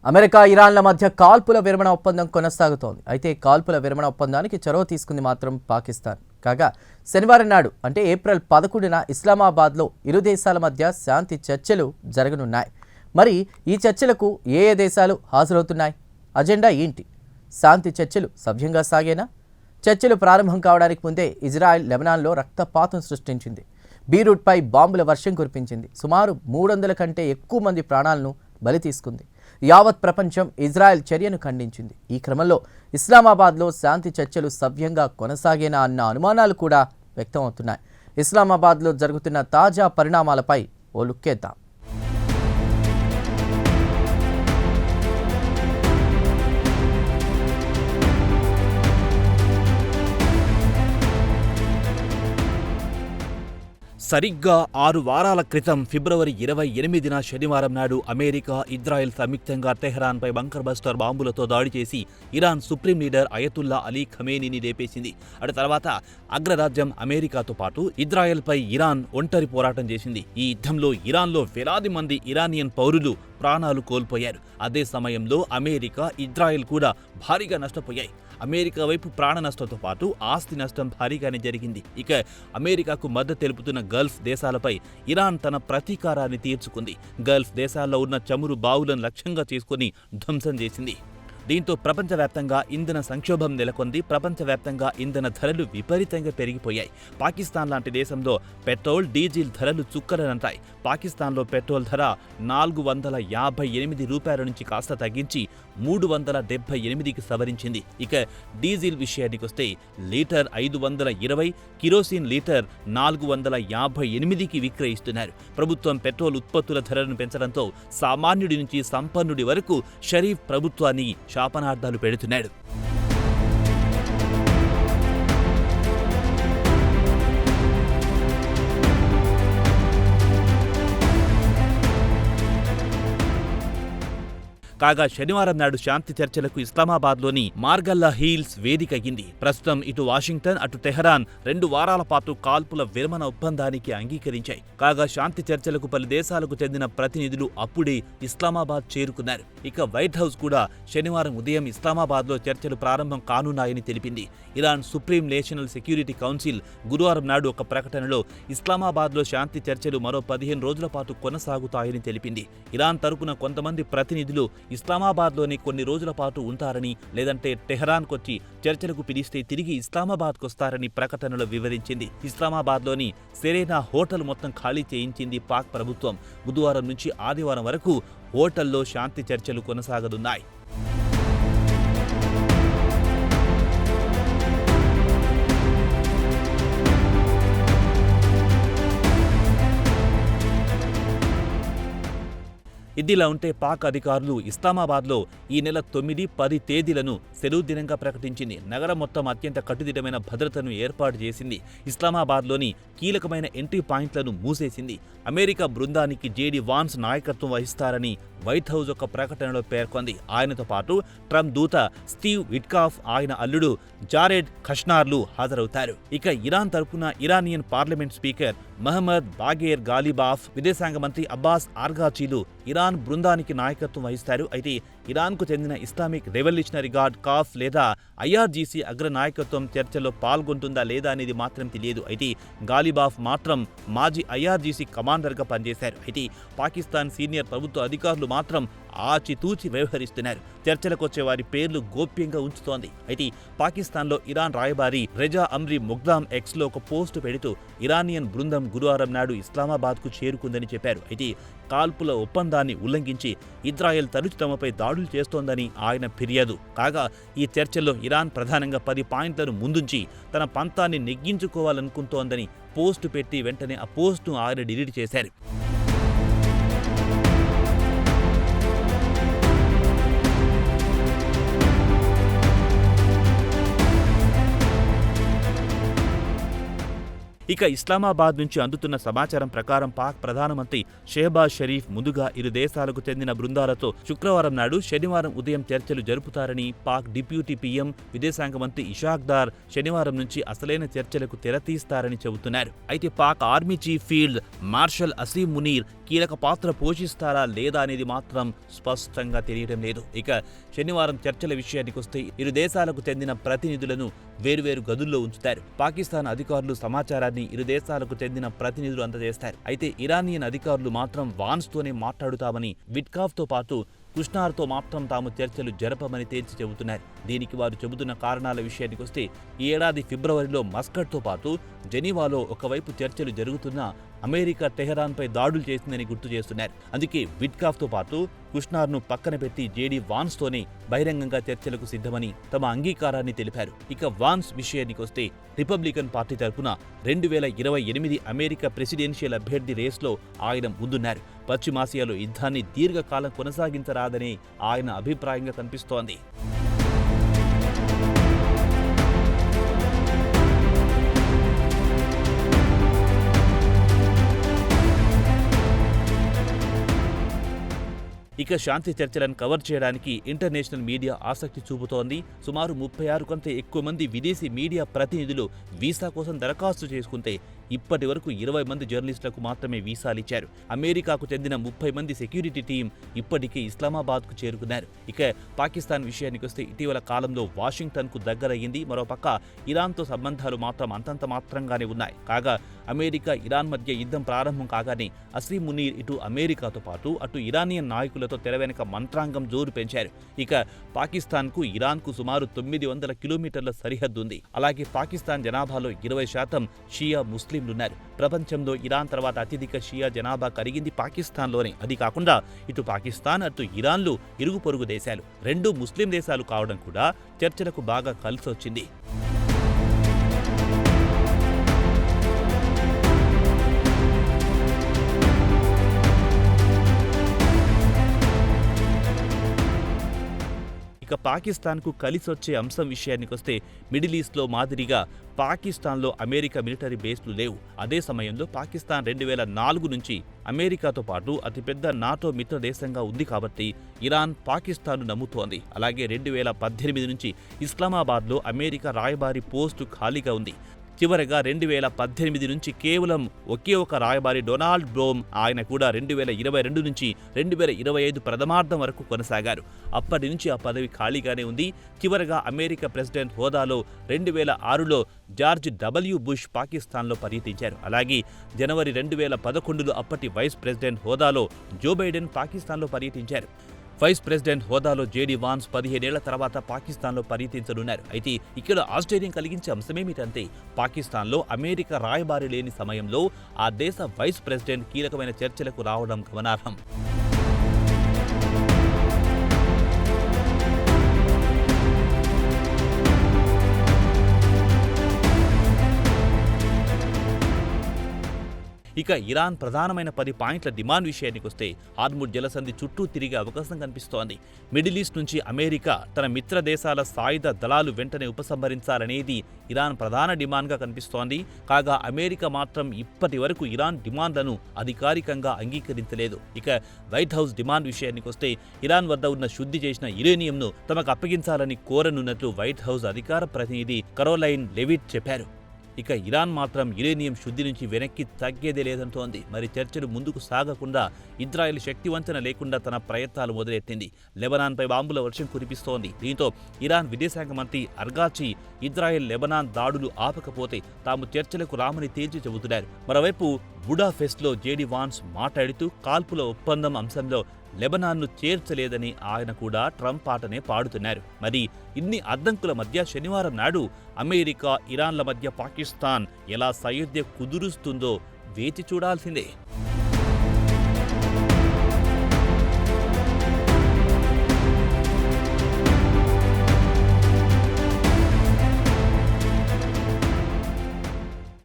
America ఇరాన్ల మధ్య కాల్పుల విరమణ ఒప్పందం కొనసాగుతోంది. అయితే కాల్పుల విరమణ ఒప్పందానికి చొరవ తీసుకుంది మాత్రం పాకిస్తాన్. కాగా శనివారం నాడు అంటే ఏప్రిల్ 11న ఇస్లామాబాద్లో ఇరు దేశాల మధ్య శాంతి చర్చలు జరగనున్నాయి. మరి ఈ చర్చలకు ఏ దేశాలు హాజరవుతున్నాయి? అజెండా ఏంటి? శాంతి చర్చలు సవ్యంగా సాగేనా? చర్చలు ప్రారంభం కావడానికి ముందే ఇజ్రాయెల్ లెబనాన్లో రక్తపాతం సృష్టించింది. బీరూట్పై బాంబుల వర్షం కురిపించింది. సుమారు 300 కంటే ఎక్కువ మంది ప్రాణాలను బలి తీసుకుంది. యావత్ ప్రపంచం ఇజ్రాయెల్ చర్యను ఖండించింది. ఈ క్రమంలో ఇస్లామాబాద్లో శాంతి చర్చలు సవ్యంగా కొనసాగేనా అన్న అనుమానాలు కూడా వ్యక్తమవుతున్నాయి. ఇస్లామాబాద్లో జరుగుతున్న తాజా పరిణామాలపై ఓ లుక్కేద్దాం. సరిగ్గా 6 వారాల క్రితం ఫిబ్రవరి 28న శనివారం నాడు అమెరికా, ఇజ్రాయెల్ సంయుక్తంగా తెహ్రాన్పై బంకర్ బస్టర్ బాంబులతో దాడి చేసి Iran supreme leader Ayatollah Ali ఖమేనీని లేపేసింది. అటు తర్వాత అగ్రరాజ్యం అమెరికాతో పాటు ఇజ్రాయెల్పై ఇరాన్ ఒంటరి పోరాటం చేసింది. ఈ యుద్ధంలో ఇరాన్లో వేలాది మంది ఇరానియన్ పౌరులు ప్రాణాలు కోల్పోయారు. అదే సమయంలో అమెరికా, ఇజ్రాయెల్ కూడా భారీగా నష్టపోయాయి. అమెరికా వైపు ప్రాణ నష్టంతో పాటు ఆస్తి నష్టం భారీగానే జరిగింది. ఇక అమెరికాకు మద్దతు తెలుపుతున్న గల్ఫ్ దేశాలపై ఇరాన్ తన ప్రతీకారాన్ని తీర్చుకుంది. గల్ఫ్ దేశాల్లో ఉన్న చమురు బావులను లక్ష్యంగా చేసుకుని ధ్వంసం చేసింది. దీంతో ప్రపంచవ్యాప్తంగా ఇంధన సంక్షోభం నెలకొంది. ప్రపంచవ్యాప్తంగా ఇంధన ధరలు విపరీతంగా పెరిగిపోయాయి. పాకిస్తాన్ లాంటి దేశంలో పెట్రోల్, డీజిల్ ధరలు చుక్కలనంటాయి. పాకిస్తాన్లో పెట్రోల్ ధర 458 రూపాయల నుంచి కాస్త తగ్గించి 378కి సవరించింది. ఇక డీజిల్ విషయానికొస్తే లీటర్ 520, కిరోసిన్ లీటర్ 458కి విక్రయిస్తున్నారు. ప్రభుత్వం పెట్రోల్ ఉత్పత్తుల ధరలను పెంచడంతో సామాన్యుడి నుంచి సంపన్నుడి వరకు షరీఫ్ ప్రభుత్వాన్ని శాపనార్థాలు పెడుతున్నాడు. కాగా శనివారం నాడు శాంతి చర్చలకు ఇస్లామాబాద్లోని మార్గల్లా హిల్స్ వేదిక అయ్యింది. ప్రస్తుతం ఇటు వాషింగ్టన్, అటు తెహరాన్ 2 వారాల పాటు కాల్పుల విరమణ ఒప్పందానికి అంగీకరించాయి. కాగా శాంతి చర్చలకు పలు దేశాలకు చెందిన ప్రతినిధులు అప్పుడే ఇస్లామాబాద్ చేరుకున్నారు. ఇక వైట్ హౌస్ కూడా శనివారం ఉదయం ఇస్లామాబాద్లో చర్చలు ప్రారంభం కానున్నాయని తెలిపింది. Iran supreme national security council గురువారం నాడు ఒక ప్రకటనలో ఇస్లామాబాద్లో శాంతి చర్చలు మరో 15 రోజుల పాటు కొనసాగుతాయని తెలిపింది. ఇరాన్ తరపున కొంతమంది ప్రతినిధులు ఇస్లామాబాద్లోని కొన్ని రోజుల పాటు ఉంటారని, లేదంటే టెహరాన్కొచ్చి చర్చలకు పిలిస్తే తిరిగి ఇస్లామాబాద్కొస్తారని ప్రకటనలో వివరించింది. ఇస్లామాబాద్లోని సెరెనా హోటల్ మొత్తం ఖాళీ చేయించింది పాక్ ప్రభుత్వం. బుధవారం నుంచి ఆదివారం వరకు హోటల్లో శాంతి చర్చలు కొనసాగనున్నాయి. ఇదిలా ఉంటే పాక్ అధికారులు ఇస్లామాబాద్లో ఈ నెల 9, 10 తేదీలను సెలవు దినంగా ప్రకటించింది. నగరం మొత్తం అత్యంత కట్టుదిట్టమైన భద్రతను ఏర్పాటు చేసింది. ఇస్లామాబాద్లోని కీలకమైన ఎంట్రీ పాయింట్లను మూసేసింది. అమెరికా బృందానికి జేడీ వాన్స్ నాయకత్వం వహిస్తారని వైట్ హౌస్ ఒక ప్రకటనలో పేర్కొంది. ఆయనతో పాటు ట్రంప్ దూత స్టీవ్ విట్కాఫ్, ఆయన అల్లుడు జారెడ్ ఖష్నార్లు హాజరవుతారు. ఇక ఇరాన్ తరపున Iranian parliament speaker Mohammad Bagher Ghalibaf, విదేశాంగ మంత్రి అబ్బాస్ ఆర్గాచీలు ఇరాన్ బృందానికి నాయకత్వం వహిస్తారు. అయితే ఇరాన్కు చెందిన ఇస్లామిక్ రెవల్యూషనరీ గార్డ్ కాఫ్ లేదా ఐఆర్జీసీ అగ్ర నాయకత్వం చర్చల్లో పాల్గొంటుందా లేదా అనేది మాత్రం తెలియదు. అయితే గాలిబాఫ్ మాత్రం మాజీ ఐఆర్జీసీ కమాండర్గా పనిచేశారు. అయితే పాకిస్తాన్ సీనియర్ ప్రభుత్వ అధికారులు మాత్రం ఆచితూచి వ్యవహరిస్తున్నారు. చర్చలకొచ్చే వారి పేర్లు గోప్యంగా ఉంచుతోంది. అయితే పాకిస్తాన్లో ఇరాన్ రాయబారి రెజా అమ్రీ ముగ్దామ్ ఎక్స్లో ఒక పోస్టు పెడుతూ ఇరానియన్ బృందం గురువారం నాడు ఇస్లామాబాద్కు చేరుకుందని చెప్పారు. అయితే కాల్పుల ఒప్పందాన్ని ఉల్లంఘించి ఇజ్రాయెల్ తరచు తమపై దాడులు చేస్తోందని ఆయన ఫిర్యాదు. కాగా ఈ చర్చల్లో ఇరాన్ ప్రధానంగా 10 పాయింట్లను ముందుంచి తన పంతాన్ని నెగ్గించుకోవాలనుకుంటోందని పోస్టు పెట్టి వెంటనే ఆ పోస్టును ఆయన డిలీట్ చేశారు. ఇక ఇస్లామాబాద్ నుంచి అందుతున్న సమాచారం ప్రకారం పాక్ ప్రధానమంత్రి షెహబాజ్ షరీఫ్ ముందుగా ఇరు దేశాలకు చెందిన బృందాలతో శుక్రవారం నాడు శనివారం ఉదయం చర్చలు జరుపుతారని పాక్ డిప్యూటీ పీఎం విదేశాంగ మంత్రి ఇషాక్ దార్ శనివారం నుంచి అసలైన చర్చలకు తెరతీస్తారని చెబుతున్నారు. అయితే Pak army chief field marshal Asim Munir కీలక పాత్ర పోషిస్తారా లేదా అనేది మాత్రం స్పష్టంగా తెలియడం లేదు. ఇక శనివారం చర్చల విషయానికొస్తే ఇరు దేశాలకు చెందిన ప్రతినిధులను వేర్వేరు గదుల్లో ఉంచుతారు. పాకిస్తాన్ అధికారులు సమాచారాన్ని ఇరు దేశాలకు చెందిన ప్రతినిధులు అందజేస్తారు. అయితే ఇరానియన్ అధికారులు మాత్రం వాన్స్తోనే మాట్లాడుతామని, విట్కాఫ్తో పాటు కుష్నార్తో మాత్రం తాము చర్చలు జరపమని తేల్చి చెబుతున్నారు. దీనికి వారు చెబుతున్న కారణాల విషయానికొస్తే ఈ ఏడాది ఫిబ్రవరిలో మస్కట్తో పాటు జెనీవాలో ఒకవైపు చర్చలు జరుగుతున్నా అమెరికా టెహరాన్పై దాడులు చేసిందని గుర్తు చేస్తున్నారు. అందుకే విట్కాఫ్తో పాటు కుష్నార్ను పక్కన పెట్టి జేడీ వాన్స్తోనే బహిరంగంగా చర్చలకు సిద్ధమని తమ అంగీకారాన్ని తెలిపారు. ఇక వాన్స్ విషయానికొస్తే రిపబ్లికన్ పార్టీ తరఫున 2028 అమెరికా ప్రెసిడెన్షియల్ అభ్యర్థి రేస్లో ఆయన ముందున్నారు. పశ్చిమాసియాలో యుద్ధాన్ని దీర్ఘకాలం కొనసాగించరాదనే ఆయన అభిప్రాయంగా కనిపిస్తోంది. ఇక శాంతి చర్చలను కవర్ చేయడానికి ఇంటర్నేషనల్ మీడియా ఆసక్తి చూపుతోంది. సుమారు 36 కంటే ఎక్కువ మంది విదేశీ మీడియా ప్రతినిధులు వీసా కోసం దరఖాస్తు చేసుకుంటే ఇప్పటి వరకు 20 మంది జర్నలిస్టులకు మాత్రమే వీసాలిచ్చారు. అమెరికాకు చెందిన 30 మంది సెక్యూరిటీ టీం ఇప్పటికే ఇస్లామాబాద్కు చేరుకున్నారు. ఇక పాకిస్తాన్ విషయానికొస్తే ఇటీవల కాలంలో వాషింగ్టన్కు దగ్గరయ్యింది. మరోపక్క ఇరాన్తో సంబంధాలు మాత్రం అంతంత మాత్రంగానే ఉన్నాయి. కాగా అమెరికా ఇరాన్ మధ్య యుద్ధం ప్రారంభం కాగానే అసీం మునీర్ ఇటు అమెరికాతో పాటు అటు ఇరానియన్ నాయకులతో తెర వెనుక మంత్రాంగం జోరు పెంచారు. ఇక పాకిస్తాన్కు ఇరాన్కు సుమారు 900 కిలోమీటర్ల సరిహద్దు ఉంది. అలాగే పాకిస్తాన్ జనాభాలో 20% షియా ముస్లింలున్నారు. ప్రపంచంలో ఇరాన్ తర్వాత అత్యధిక షియా జనాభా కలిగింది పాకిస్తాన్లోనే. అది కాకుండా ఇటు పాకిస్తాన్ అటు ఇరాన్లు ఇరుగు పొరుగు దేశాలు. రెండు ముస్లిం దేశాలు కావడం కూడా చర్చలకు బాగా కలిసొచ్చింది. ఇక పాకిస్తాన్కు కలిసొచ్చే అంశం విషయానికొస్తే మిడిల్ ఈస్ట్లో మాదిరిగా పాకిస్తాన్లో అమెరికా మిలిటరీ బేస్లు లేవు. అదే సమయంలో పాకిస్తాన్ 2004 నుంచి అమెరికాతో పాటు అతిపెద్ద నాటో మిత్ర దేశంగా ఉంది కాబట్టి ఇరాన్ పాకిస్తాన్ను నమ్ముతోంది. అలాగే 2018 నుంచి ఇస్లామాబాద్లో అమెరికా రాయబారి పోస్టు ఖాళీగా ఉంది. చివరగా 2018 నుంచి కేవలం ఒకే ఒక రాయబారి డొనాల్డ్ బ్రోమ్ ఆయన కూడా 2022 నుంచి 2025 ప్రథమార్థం వరకు కొనసాగారు. అప్పటి నుంచి ఆ పదవి ఖాళీగానే ఉంది. చివరగా అమెరికా ప్రెసిడెంట్ హోదాలో 2006లో జార్జ్ డబ్ల్యూ బుష్ పాకిస్తాన్లో పర్యటించారు. అలాగే జనవరి 2011లో అప్పటి వైస్ ప్రెసిడెంట్ హోదాలో జో బైడెన్ పాకిస్తాన్లో పర్యటించారు. వైస్ ప్రెసిడెంట్ హోదాలో జేడీ వాన్స్ 15 ఏళ్ల తర్వాత పాకిస్తాన్లో పర్యటించనున్నారు. అయితే ఇక్కడ ఆశ్చర్యం కలిగించే అంశమేమిటంటే పాకిస్తాన్లో అమెరికా రాయబారి లేని సమయంలో ఆ దేశ వైస్ ప్రెసిడెంట్ కీలకమైన చర్చలకు రావడం గమనార్హం. ఇక ఇరాన్ ప్రధానమైన 10 పాయింట్ల డిమాండ్ విషయానికొస్తే హార్ముజ్ జలసంధి చుట్టూ తిరిగే అవకాశం కనిపిస్తోంది. మిడిల్ ఈస్ట్ నుంచి అమెరికా తన మిత్ర దేశాల సాయుధ దళాలు వెంటనే ఉపసంహరించాలనేది ఇరాన్ ప్రధాన డిమాండ్గా కనిపిస్తోంది. కాగా అమెరికా మాత్రం ఇప్పటి వరకు ఇరాన్ డిమాండ్లను అధికారికంగా అంగీకరించలేదు. ఇక వైట్ హౌస్ డిమాండ్ విషయానికొస్తే ఇరాన్ వద్ద ఉన్న శుద్ధి చేసిన యురేనియంను తమకు అప్పగించాలని కోరనున్నట్లు వైట్ హౌస్ అధికార ప్రతినిధి కరోలైన్ లెవిట్ చెప్పారు. ఇక ఇరాన్ మాత్రం యురేనియం శుద్ధి నుంచి వెనక్కి తగ్గేదే లేదంటోంది. మరి చర్చలు ముందుకు సాగకుండా ఇజ్రాయెల్ శక్తివంచన లేకుండా తన ప్రయత్నాలు మొదలెట్టింది. లెబనాన్పై బాంబుల వర్షం కురిపిస్తోంది. దీంతో ఇరాన్ విదేశాంగ మంత్రి అర్గాచి ఇజ్రాయెల్ లెబనాన్ దాడులు ఆపకపోతే తాము చర్చలకు రామని తేల్చి చెబుతున్నారు. మరోవైపు బుడాపెస్ట్లో జేడీ వాన్స్ మాట్లాడుతూ కాల్పుల ఒప్పందం అంశంలో లెబనాన్ను చేర్చలేదని ఆయన కూడా ట్రంప్ ఆటనే పాడుతున్నారు. మరి ఇన్ని అడ్డంకుల మధ్య శనివారం నాడు అమెరికా ఇరాన్ల మధ్య పాకిస్తాన్ ఎలా సయోధ్య కుదురుస్తుందో వేచి చూడాల్సిందే.